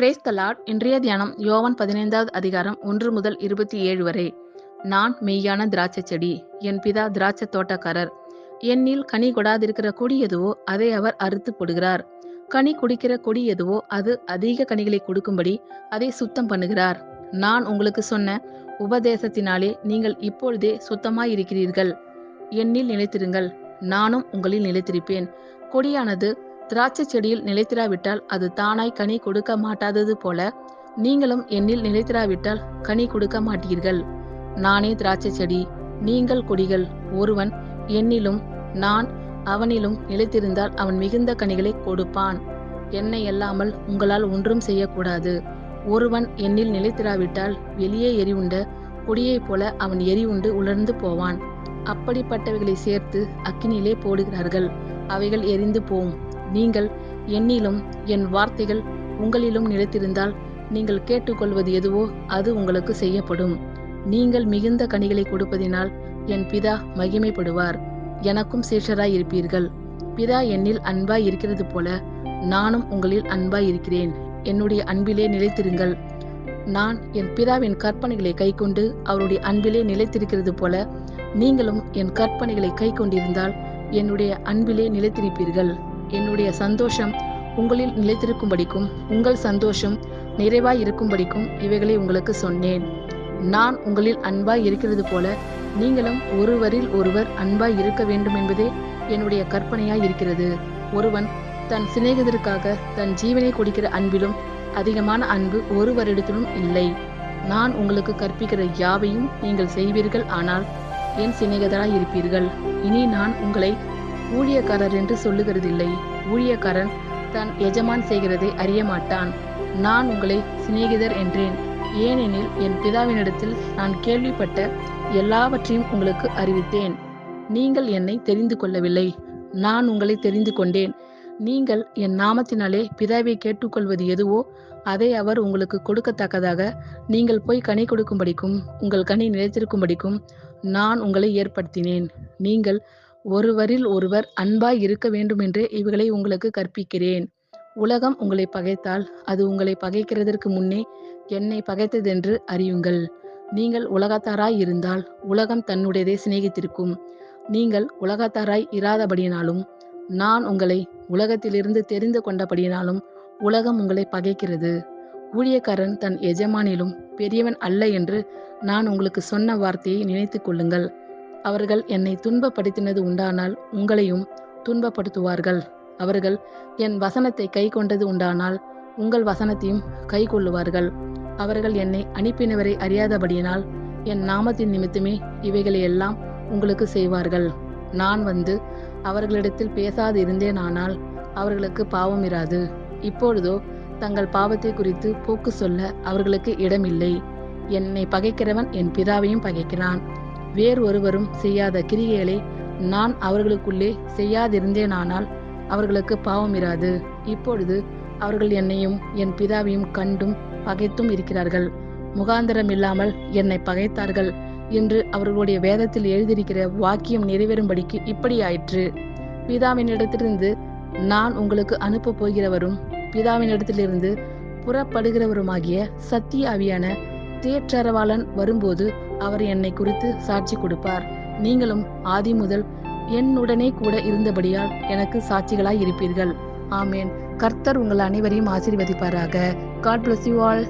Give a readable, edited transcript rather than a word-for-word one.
Brace த Lord. இன்றைய தியானம் யோவான் 15வது அதிகாரம் 1 முதல் 27 வரை. நான் மெய்யான திராட்சை செடி, என் பிதா திராட்சை தோட்டக்காரர். என்னில் கனி கொடாதிருக்கிற கொடி எதுவோ அதை அவர் அறுத்து போடுகிறார். கனி குடிக்கிற கொடி எதுவோ அது அதிக கனிகளை கொடுக்கும்படி அதை சுத்தம் பண்ணுகிறார். நான் உங்களுக்கு சொன்ன உபதேசத்தினாலே நீங்கள் இப்பொழுதே சுத்தமாயிருக்கிறீர்கள். என்னில் நிலைத்திருங்கள், நானும் உங்களில் நிலைத்திருப்பேன். கொடியானது திராட்சை செடியில் நிலைத்திராவிட்டால் அது தானாய் கனி கொடுக்க மாட்டாதது போல நீங்களும் என்னில் நிலைத்திராவிட்டால் கனி கொடுக்க மாட்டீர்கள். நானே திராட்சை செடி, நீங்கள் கொடிகள். ஒருவன் என்னிலும் நான் அவனிலும் நிலைத்திருந்தால் அவன் மிகுந்த கனிகளை கொடுப்பான். என்னை அல்லாமல் உங்களால் ஒன்றும் செய்யக்கூடாது. ஒருவன் என்னில் நிலைத்திராவிட்டால் வெளியே எரிவுண்ட கொடியைப் போல அவன் எரிவுண்டு உலர்ந்து போவான். அப்படிப்பட்டவைகளை சேர்த்து அக்கினியிலே போடுகிறார்கள், அவைகள் எரிந்து போம். நீங்கள் என்னிலும் என் வார்த்தைகள் உங்களிலும் நிலைத்திருந்தால் நீங்கள் கேட்டுக்கொள்வது எதுவோ அது உங்களுக்கு செய்யப்படும். நீங்கள் மிகுந்த கனிகளை கொடுப்பதினால் என் பிதா மகிமைப்படுவார். எனக்கும் சீஷராய் இருப்பீர்கள். பிதா என்னில் அன்பாய் இருக்கிறது போல நானும் உங்களில் அன்பாய் இருக்கிறேன். என்னுடைய அன்பிலே நிலைத்திருங்கள். நான் என் பிதாவின் கற்பனைகளை கைக்கொண்டு அவருடைய அன்பிலே நிலைத்திருக்கிறது போல நீங்களும் என் கற்பனைகளை கைக்கொண்டிருந்தால் என்னுடைய அன்பிலே நிலைத்திருப்பீர்கள். என்னுடைய சந்தோஷம் உங்களில் நிலைத்திருக்கும்படிக்கும் உங்கள் சந்தோஷம் நிறைவாய் இருக்கும்படிக்கும் இவைகளை உங்களுக்கு சொன்னேன். நான் உங்களில் அன்பாய் இருக்கிறது போல நீங்களும் ஒருவரில் ஒருவர் அன்பாய் இருக்க வேண்டும் என்பதே என்னுடைய கற்பனையாய் இருக்கிறது. ஒருவன் தன் சிநேகிதருக்காக தன் ஜீவனை கொடுக்கிற அன்பிலும் அதிகமான அன்பு ஒருவரிடத்திலும் இல்லை. நான் உங்களுக்கு கற்பிக்கிற யாவையும் நீங்கள் செய்வீர்கள், ஆனால் என் சிநேகிதராய் இருப்பீர்கள். இனி நான் உங்களை ஊழியக்காரர் என்று சொல்லுகிறதில்லை. ஊழியக்காரன் தன் எஜமான் செய்கிறதை அறிய மாட்டான். நான் உங்களை சிநேகிதர் என்றேன், ஏனெனில் என் பிதாவினிடத்தில் நான் கேள்விப்பட்ட எல்லாவற்றையும் உங்களுக்கு அறிவித்தேன். நீங்கள் என்னை தெரிந்து கொள்ளவில்லை, நான் உங்களை தெரிந்து கொண்டேன். நீங்கள் என் நாமத்தினாலே பிதாவை கேட்டுக்கொள்வது எதுவோ அதை அவர் உங்களுக்கு கொடுக்கத்தக்கதாக நீங்கள் போய் கனி கொடுக்கும்படிக்கும் உங்கள் கனி நிலைத்திருக்கும்படிக்கும் நான் உங்களை ஏற்படுத்தினேன். நீங்கள் ஒருவரில் ஒருவர் அன்பாய் இருக்க வேண்டுமென்றே இவைகளை உங்களுக்கு கற்பிக்கிறேன். உலகம் உங்களை பகைத்தால் அது உங்களை பகைக்கிறதற்கு முன்னே என்னை பகைத்ததென்று அறியுங்கள். நீங்கள் உலகத்தாராய் இருந்தால் உலகம் தன்னுடையதை சிநேகித்திருக்கும். நீங்கள் உலகத்தாராய் இராதபடியினாலும் நான் உங்களை உலகத்திலிருந்து தெரிந்து கொண்டபடியினாலும் உலகம் உங்களை பகைக்கிறது. ஊழியக்காரன் தன் எஜமானிலும் பெரியவன் அல்ல என்று நான் உங்களுக்கு சொன்ன வார்த்தையை நினைத்து கொள்ளுங்கள். அவர்கள் என்னை துன்பப்படுத்தினது உண்டானால் உங்களையும் துன்பப்படுத்துவார்கள். அவர்கள் என் வசனத்தை கை கொண்டது உண்டானால் உங்கள் வசனத்தையும் கை கொள்ளுவார்கள். அவர்கள் என்னை அனுப்பினவரை அறியாதபடியினால் என் நாமத்தின் நிமித்தமே இவைகளை எல்லாம் உங்களுக்கு செய்வார்கள். நான் வந்து அவர்களிடத்தில் பேசாது இருந்தேனானால் அவர்களுக்கு பாவம் இராது. இப்பொழுதோ தங்கள் பாவத்தை குறித்து போக்கு சொல்ல அவர்களுக்கு இடமில்லை. என்னை பகைக்கிறவன் என் பிதாவையும் பகைக்கிறான். வேறு ஒருவரும் செய்யாத கிரியைகளை நான் அவர்களுக்குள்ளே செய்யாதிருந்தேனானால் அவர்களுக்கு பாவம் இராது. இப்பொழுது அவர்கள் என்னையும் என் பிதாவையும் கண்டும் பகைத்தும் இருக்கிறார்கள். முகாந்தரம் இல்லாமல் என்னை பகைத்தார்கள் என்று அவர்களுடைய வேதத்தில் எழுதியிருக்கிற வாக்கியம் நிறைவேறும்படிக்கு இப்படி ஆயிற்று. பிதாவினிடத்திலிருந்து நான் உங்களுக்கு அனுப்ப போகிறவரும் பிதாவினிடத்திலிருந்து புறப்படுகிறவருமாகிய சத்திய ஆவியான தேற்றரவாளன் வரும்போது அவர் என்னை குறித்து சாட்சி கொடுப்பார். நீங்களும் ஆதி முதல் என்னுடனே கூட இருந்தபடியால் எனக்கு சாட்சிகளாய் இருப்பீர்கள். ஆமேன். கர்த்தர் உங்கள் அனைவரையும் ஆசீர்வதிப்பாராக. God bless you all.